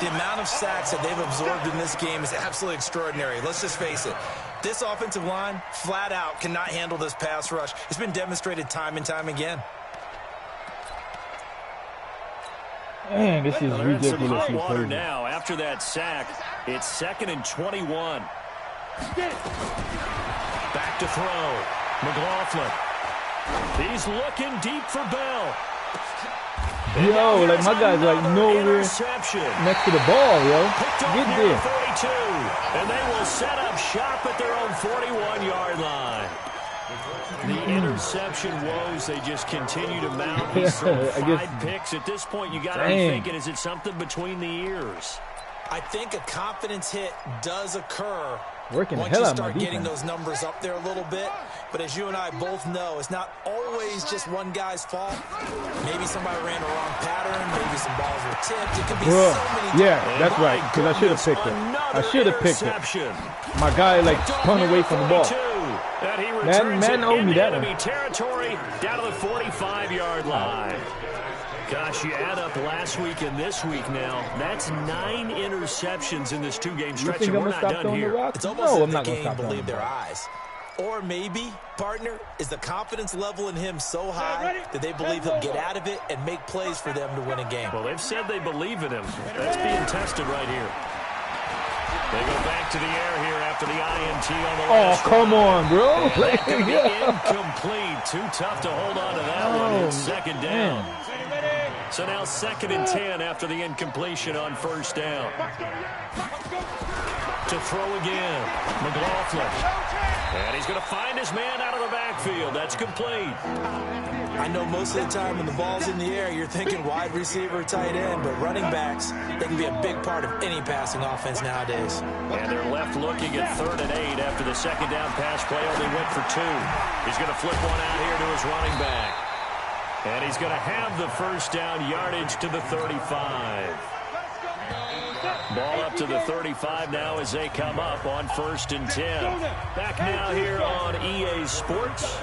Speaker 4: The amount of sacks that they've absorbed in this game is absolutely extraordinary. Let's just face it. This offensive line, flat out, cannot handle this pass rush. It's been demonstrated time and time again.
Speaker 1: Man, this is ridiculously
Speaker 2: Water
Speaker 1: crazy.
Speaker 2: now after that sack. It's 2nd and 21. Back to throw. McLaughlin. He's looking deep for Bell.
Speaker 1: Yo, like my guy's like nowhere next to the ball, yo. Get there.
Speaker 2: 42. And they will set up shop at their own 41-yard line. The interception woes, they just continue to mount. He's thrown 5 picks. At this point, you got to be thinking, is it something between the ears?
Speaker 4: I think a confidence hit does occur
Speaker 1: Working
Speaker 4: once
Speaker 1: the hell
Speaker 4: you
Speaker 1: out of my
Speaker 4: start getting
Speaker 1: defense.
Speaker 4: those numbers up there a little bit. But as you and I both know, it's not always just one guy's fault. Maybe somebody ran a wrong pattern. Maybe some balls were tipped. It could be so many.
Speaker 1: Yeah, that's right. Because I should have picked it. I should have picked it. My guy like spun away from the ball. Man owed me that one.
Speaker 2: Territory down to the 45-yard line. Gosh, you add up last week and this week now. That's 9 interceptions in this 2-game
Speaker 1: You
Speaker 2: stretch,
Speaker 1: think
Speaker 2: and
Speaker 1: I'm
Speaker 2: we're
Speaker 1: gonna
Speaker 2: not
Speaker 1: stop
Speaker 2: done
Speaker 1: throwing the
Speaker 2: here.
Speaker 1: rock?
Speaker 4: It's almost
Speaker 1: No,
Speaker 4: like
Speaker 1: I'm
Speaker 4: they
Speaker 1: not
Speaker 4: can't
Speaker 1: gonna stop
Speaker 4: even believe
Speaker 1: throwing
Speaker 4: their
Speaker 1: the rock.
Speaker 4: eyes. Or maybe, partner, is the confidence level in him so high that they believe he'll get out of it and make plays for them to win a game.
Speaker 2: Well, they've said they believe in him. That's being tested right here. They go back to the air here after the INT on the
Speaker 1: Oh,
Speaker 2: last
Speaker 1: come on, bro.
Speaker 2: That's going to be incomplete. Too tough to hold on to that one. It's second down. So now 2nd and 10 after the incompletion on first down. To throw again, McLaughlin. And he's going to find his man out of the backfield. That's complete.
Speaker 4: I know most of the time when the ball's in the air, you're thinking wide receiver, tight end, but running backs, they can be a big part of any passing offense nowadays.
Speaker 2: And they're left looking at 3rd and 8 after the second down pass play only went for 2. He's going to flip one out here to his running back. And he's going to have the first down yardage to the 35. Ball up to the 35 now as they come up on 1st and 10. Back now here on EA Sports.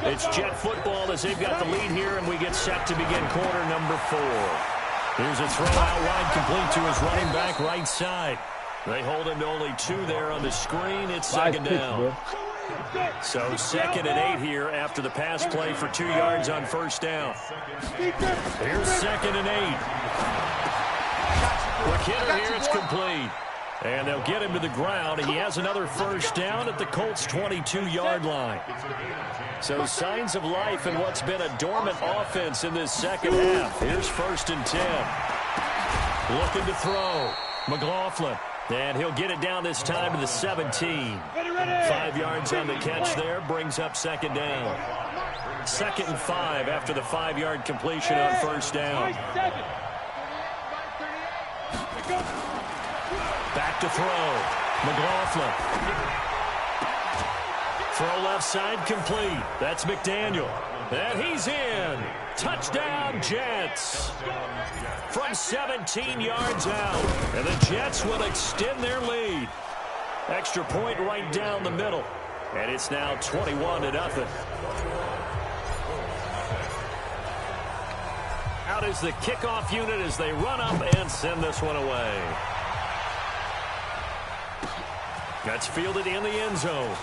Speaker 2: It's Jet football as they've got the lead here, and we get set to begin quarter number 4. Here's a throw out wide complete to his running back right side. They hold him to only 2 there on the screen. It's second down. So 2nd and 8 here after the pass play for 2 yards on first down. Here's 2nd and 8. Quick hitter here, it's complete. And they'll get him to the ground. He has another first down at the Colts' 22-yard line. So signs of life in what's been a dormant offense in this second half. Here's 1st and 10. Looking to throw. McLaughlin. And he'll get it down this time to the 17. 5 yards on the catch there. Brings up second down. 2nd and 5 after the 5-yard completion on first down. Back to throw. McLaughlin. Throw left side complete. That's McDaniel. And he's in. Touchdown, Jets. From 17 yards out. And the Jets will extend their lead. Extra point right down the middle. And it's now 21-0. Out is the kickoff unit as they run up and send this one away. That's fielded in the end zone.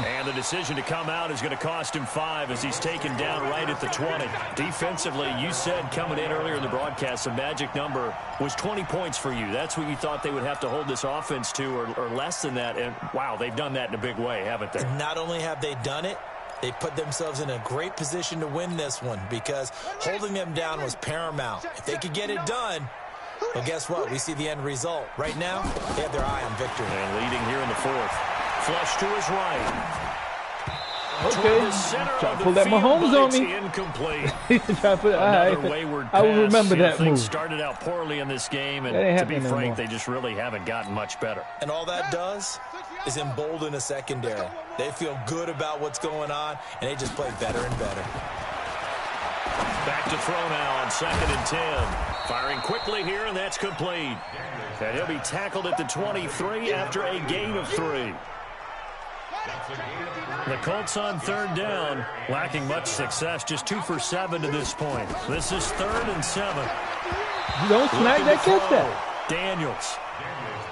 Speaker 2: And the decision to come out is going to cost him 5 as he's taken down right at the 20. Defensively, you said coming in earlier in the broadcast, the magic number was 20 points for you. That's what you thought they would have to hold this offense to, or less than that. And, wow, they've done that in a big way, haven't they?
Speaker 4: And not only have they done it, they put themselves in a great position to win this one because holding them down was paramount. If they could get it done, well, guess what? We see the end result. Right now, they have their eye on victory.
Speaker 2: And leading here in the 4th. Flush to his right.
Speaker 1: Okay. Try to pull that Mahomes on me.
Speaker 2: Incomplete.
Speaker 1: Try to put, I will remember that move.
Speaker 2: Started out poorly in this game, and to be frank, they just really haven't gotten much better.
Speaker 4: And all that does is embolden a secondary. They feel good about what's going on, and they just play better and better.
Speaker 2: Back to throw now on 2nd and 10. Firing quickly here, and that's complete. And he'll be tackled at the 23 after a gain of 3. The Colts on 3rd down, lacking much success, just 2 for 7 to this point. This is 3rd and 7.
Speaker 1: You don't smack that, catch that.
Speaker 2: Daniels.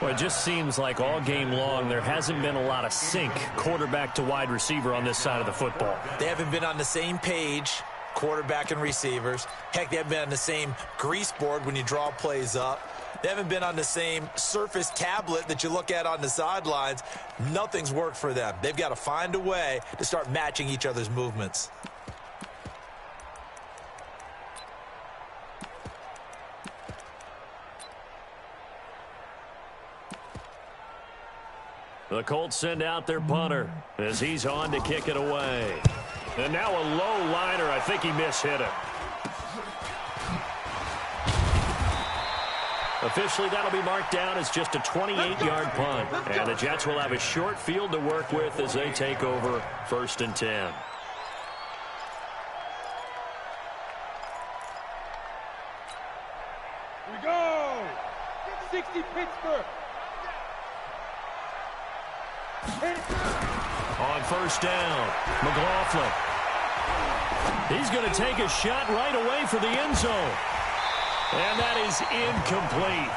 Speaker 2: Well, it just seems like all game long there hasn't been a lot of sync quarterback to wide receiver on this side of the football.
Speaker 4: They haven't been on the same page, quarterback and receivers. Heck, they haven't been on the same grease board when you draw plays up. They haven't been on the same surface tablet that you look at on the sidelines. Nothing's worked for them. They've got to find a way to start matching each other's movements.
Speaker 2: The Colts send out their punter as he's on to kick it away. And now a low liner. I think he mishit it. Officially, that'll be marked down as just a 28-yard punt. And the Jets will have a short field to work with as they take over 1st and 10.
Speaker 3: Here we go. 60 Pittsburgh.
Speaker 2: On 1st down, McLaughlin. He's going to take a shot right away for the end zone. And that is incomplete.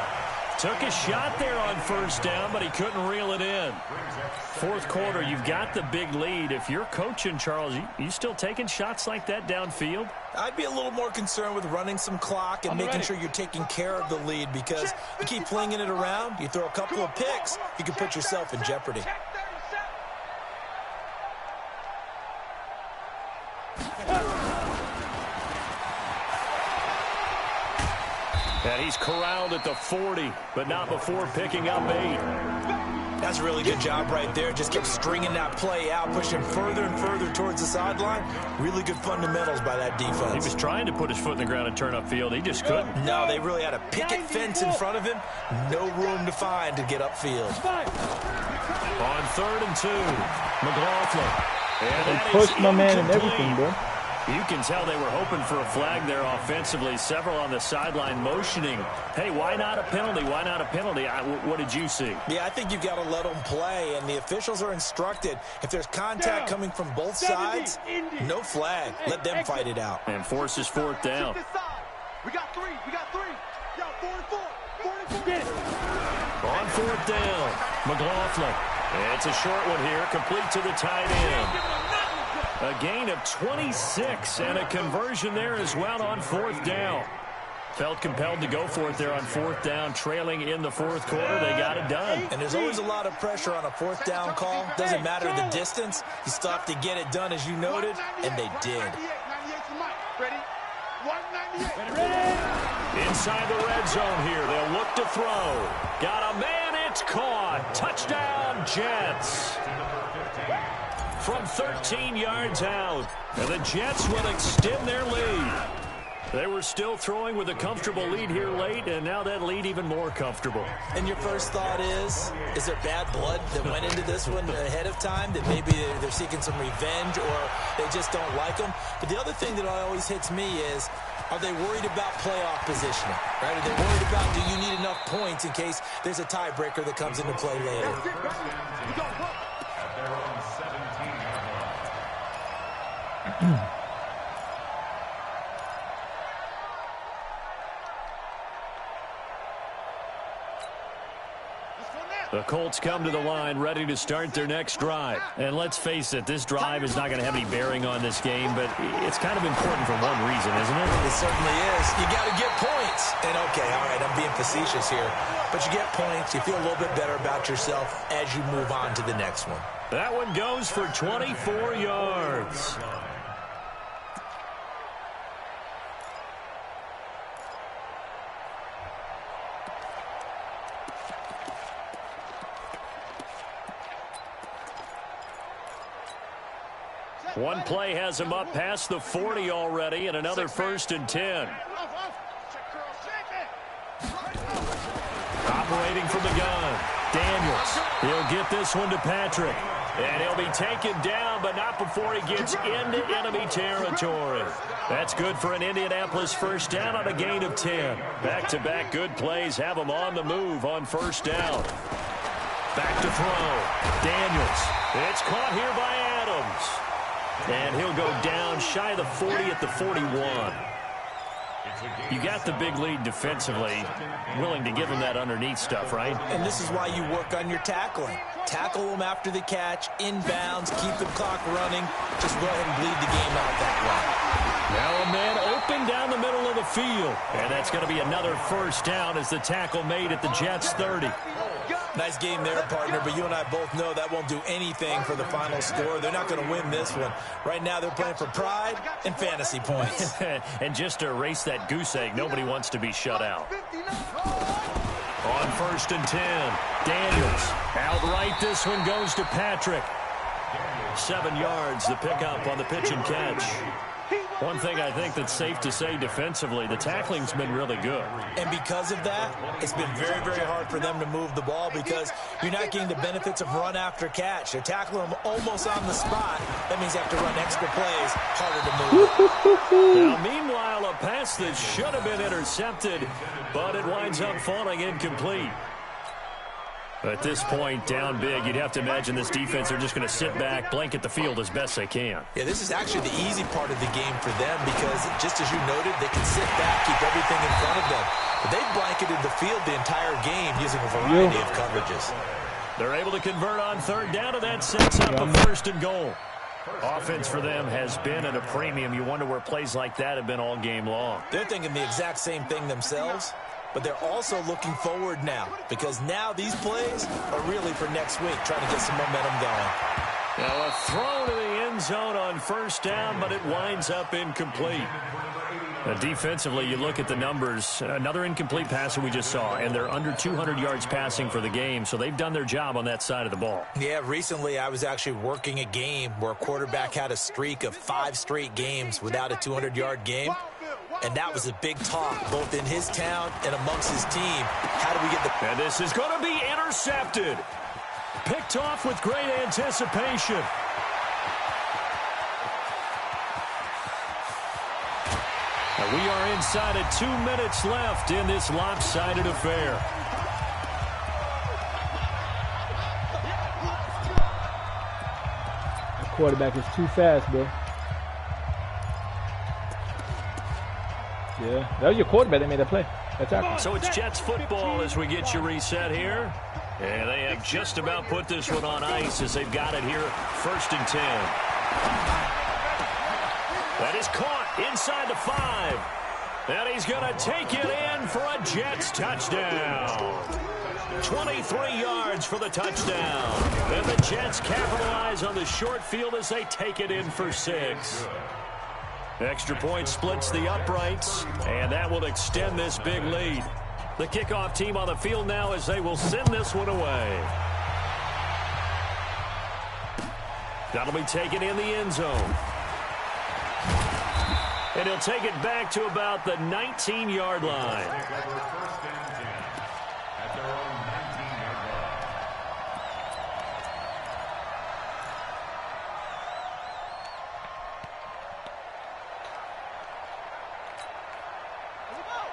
Speaker 2: Took a shot there on first down, but he couldn't reel it in. Fourth quarter, you've got the big lead. If you're coaching, Charles, you still taking shots like that downfield?
Speaker 4: I'd be a little more concerned with running some clock and making sure you're taking care of the lead, because you keep flinging it around, you throw a couple of picks, you can put yourself in jeopardy.
Speaker 2: And he's corralled at the 40, but not before picking up 8.
Speaker 4: That's a really good job right there. Just kept stringing that play out, pushing further and further towards the sideline. Really good fundamentals by that defense.
Speaker 2: He was trying to put his foot in the ground and turn upfield. He just couldn't.
Speaker 4: No, they really had a picket fence in front of him. No room to find to get upfield.
Speaker 2: On 3rd and 2, McLaughlin. And
Speaker 1: They pushed my man and everything, bro.
Speaker 2: You can tell they were hoping for a flag there offensively. Several on the sideline motioning. Hey, why not a penalty? Why not a penalty? What did you see?
Speaker 4: Yeah, I think you've got to let them play, and the officials are instructed, if there's contact coming from both sides, no flag. Let them fight it out.
Speaker 2: And forces 4th down.
Speaker 3: We got 3. Yo, 44.
Speaker 2: On 4th down, McLaughlin. It's a short one here, complete to the tight end. A gain of 26 and a conversion there as well on 4th down. Felt compelled to go for it there on 4th down, trailing in the 4th quarter. They got it done.
Speaker 4: And there's always a lot of pressure on a 4th down call. Doesn't matter the distance. You still have to get it done, as you noted, and they did.
Speaker 3: Ready? 198.
Speaker 2: Inside the red zone here. They'll look to throw. Got a man. It's caught. Touchdown, Jets. From 13 yards out. And the Jets will extend their lead. They were still throwing with a comfortable lead here late, and now that lead even more comfortable.
Speaker 4: And your first thought is there bad blood that went into this one ahead of time, that maybe they're seeking some revenge or they just don't like them? But the other thing that always hits me is, are they worried about playoff positioning? Right? Are they worried about, do you need enough points in case there's a tiebreaker that comes into play later?
Speaker 2: The Colts come to the line ready to start their next drive. And let's face it, this drive is not going to have any bearing on this game, but it's kind of important for one reason, isn't it?
Speaker 4: It certainly is. You got to get points. And okay, all right, I'm being facetious here, but you get points, you feel a little bit better about yourself as you move on to the next one.
Speaker 2: That one goes for 24 yards. One play has him up past the 40 already, and another 1st and 10. Operating from the gun, Daniels. He'll get this one to Patrick. And he'll be taken down, but not before he gets into enemy territory. That's good for an Indianapolis 1st down on a gain of 10. Back-to-back good plays have him on the move on 1st down. Back to throw. Daniels. It's caught here by Adams. And he'll go down shy of the 40 at the 41. You got the big lead defensively, willing to give him that underneath stuff, right?
Speaker 4: And this is why you work on your tackling. Tackle them after the catch, inbounds, keep the clock running. Just go ahead and bleed the game out that way.
Speaker 2: Now a man open down the middle of the field. And that's going to be another 1st down as the tackle made at the Jets 30.
Speaker 4: Nice game there, partner, but you and I both know that won't do anything for the final score. They're not going to win this one. Right now, they're playing for pride and fantasy points.
Speaker 2: And just to erase that goose egg, nobody wants to be shut out. On 1st and 10, Daniels. Outright, this one goes to Patrick. 7 yards, the pickup on the pitch and catch. One thing I think that's safe to say defensively, the tackling's been really good.
Speaker 4: And because of that, it's been very, very hard for them to move the ball because you're not getting the benefits of run after catch. They're tackling them almost on the spot. That means they have to run extra plays, harder to move.
Speaker 2: Now, meanwhile, a pass that should have been intercepted, but it winds up falling incomplete. At this point, down big, you'd have to imagine this defense are just going to sit back, blanket the field as best they can.
Speaker 4: Yeah, this is actually the easy part of the game for them because, just as you noted, they can sit back, keep everything in front of them. But they've blanketed the field the entire game using a variety of coverages.
Speaker 2: They're able to convert on third down, and that sets up a first and goal. Offense for them has been at a premium. You wonder where plays like that have been all game long.
Speaker 4: They're thinking the exact same thing themselves, but they're also looking forward now because now these plays are really for next week, trying to get some momentum going.
Speaker 2: Now a throw to the end zone on first down, but it winds up incomplete. Defensively, you look at the numbers. Another incomplete pass that we just saw, and they're under 200 yards passing for the game, so they've done their job on that side of the ball.
Speaker 4: Yeah, recently I was actually working a game where a quarterback had a streak of 5 straight games without a 200-yard game, and that was a big talk, both in his town and amongst his team. How do we get the...
Speaker 2: And this is going to be intercepted. Picked off with great anticipation. We are inside of 2 minutes left in this lopsided affair.
Speaker 1: The quarterback is too fast, bro. Yeah, that was your quarterback that made that play. That's
Speaker 2: so it's Jets football as we get you reset here. And they have just about put this one on ice as they've got it here. 1st and 10. That is caught inside the 5. And he's going to take it in for a Jets touchdown. 23 yards for the touchdown. And the Jets capitalize on the short field as they take it in for 6. Extra point splits the uprights, and that will extend this big lead. The kickoff team on the field now as they will send this one away. That'll be taken in the end zone. And he'll take it back to about the 19-yard line.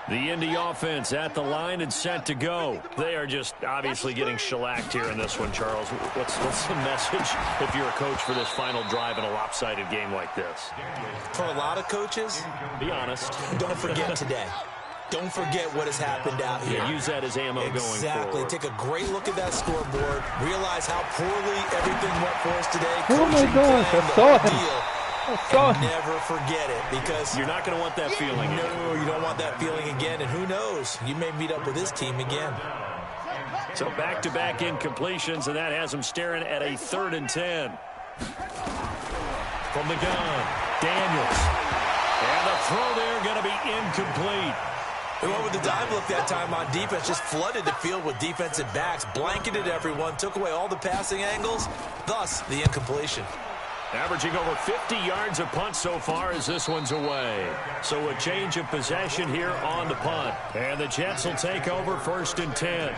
Speaker 2: The Indy offense at the line and set to go. They are just obviously getting shellacked here in this one, Charles. What's the message if you're a coach for this final drive in a lopsided game like this?
Speaker 4: For a lot of coaches,
Speaker 2: be honest.
Speaker 4: Don't forget today. Don't forget what has happened out here.
Speaker 2: Yeah, use that as ammo going forward.
Speaker 4: Exactly. Take a great look at that scoreboard. Realize how poorly everything went for us today.
Speaker 1: Oh my gosh, I saw him.
Speaker 4: Never forget it, because
Speaker 2: you're not going to want that feeling.
Speaker 4: No, you don't want that feeling again, and who knows, you may meet up with this team again.
Speaker 2: So back-to-back incompletions, and that has them staring at a 3rd and 10. From the gun, Daniels. And the throw there going to be incomplete.
Speaker 4: We went with the dive look that time on defense, just flooded the field with defensive backs, blanketed everyone, took away all the passing angles, thus the incompletion.
Speaker 2: Averaging over 50 yards a punt so far as this one's away. So a change of possession here on the punt. And the Jets will take over 1st and 10.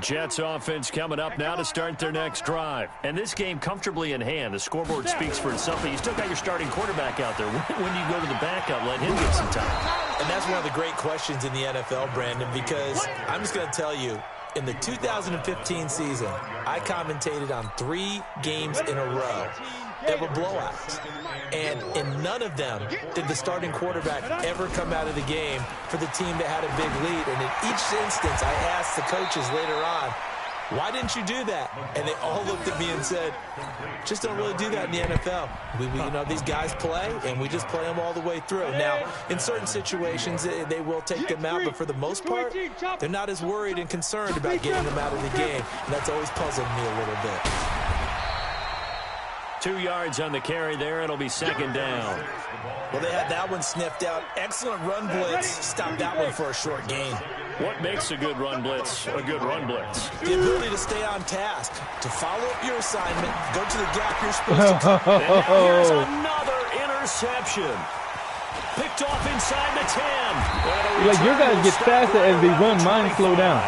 Speaker 2: Jets offense coming up now to start their next drive. And this game comfortably in hand. The scoreboard speaks for itself, but you still got your starting quarterback out there. When do you go to the backup? Let him get some time.
Speaker 4: And that's one of the great questions in the NFL, Brandon, because I'm just going to tell you, in the 2015 season, I commentated on 3 games in a row that were blowouts. And in none of them did the starting quarterback ever come out of the game for the team that had a big lead. And in each instance, I asked the coaches later on, why didn't you do that? And they all looked at me and said, just don't really do that in the NFL. You know, these guys play, and we just play them all the way through. Now, in certain situations, they will take them out, but for the most part, they're not as worried and concerned about getting them out of the game. And that's always puzzled me a little bit.
Speaker 2: 2 yards on the carry there. It'll be 2nd down.
Speaker 4: Well, they had that one sniffed out. Excellent run blitz. Stopped that one for a short gain.
Speaker 2: What makes a good run blitz a good run blitz?
Speaker 4: The ability to stay on task, to follow up your assignment, go to the gap you're supposed to.
Speaker 2: And now here's another interception. Picked off inside the 10.
Speaker 1: Like, your guys get faster as they run, mine slow down.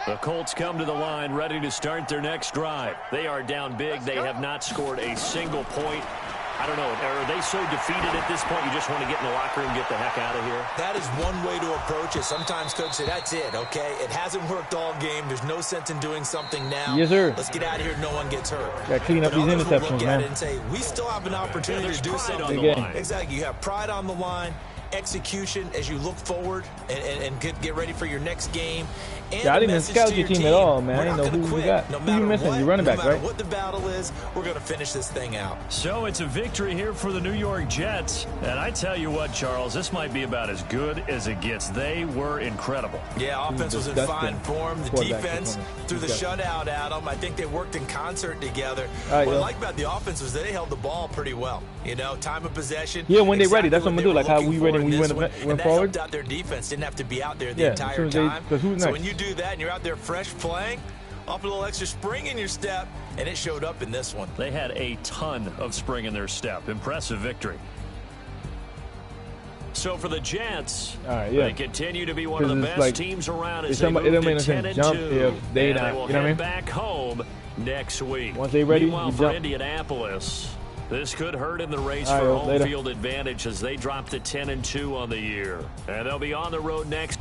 Speaker 2: The Colts come to the line ready to start their next drive. They are down big. They have not scored a single point. I don't know. Are they so defeated at this point you just want to get in the locker room and get the heck out of here?
Speaker 4: That is one way to approach it. Sometimes coach say, that's it, okay? It hasn't worked all game. There's no sense in doing something now.
Speaker 1: Yes, sir.
Speaker 4: Let's get out of here. No one gets hurt.
Speaker 1: Got to clean up these interceptions, man.
Speaker 4: And say, we still have an opportunity to do something.
Speaker 2: On the line.
Speaker 4: Exactly. You have pride on the line. Execution as you look forward and get ready for your next game. And
Speaker 1: I didn't even scout your team at all, man. I didn't know who you got. Who you missing? Your running back, right?
Speaker 4: No matter what the battle is, we're going to finish this thing out.
Speaker 2: So it's a victory here for the New York Jets. And I tell you what, Charles, this might be about as good as it gets. They were incredible.
Speaker 4: Yeah, offense was in fine form. The defense threw the shutout at them. I think they worked in concert together. What I like about the offense was they held the ball pretty well. You know, time of possession.
Speaker 1: Yeah, when they're ready. That's what I'm going to do. Like how we ready when we went forward.
Speaker 4: Out their defense didn't have to be out there the entire time.
Speaker 1: So
Speaker 4: when you do that and you're out there fresh playing, off a little extra spring in your step, and it showed up in this one.
Speaker 2: They had a ton of spring in their step. Impressive victory. So for the Jets, they continue to be one of the best teams around as they move to 10-2,
Speaker 1: they
Speaker 2: will head back home next week.
Speaker 1: Once they're ready,
Speaker 2: meanwhile, for Indianapolis, this could hurt in the race for home field advantage as they drop to 10-2 on the year. And they'll be on the road next.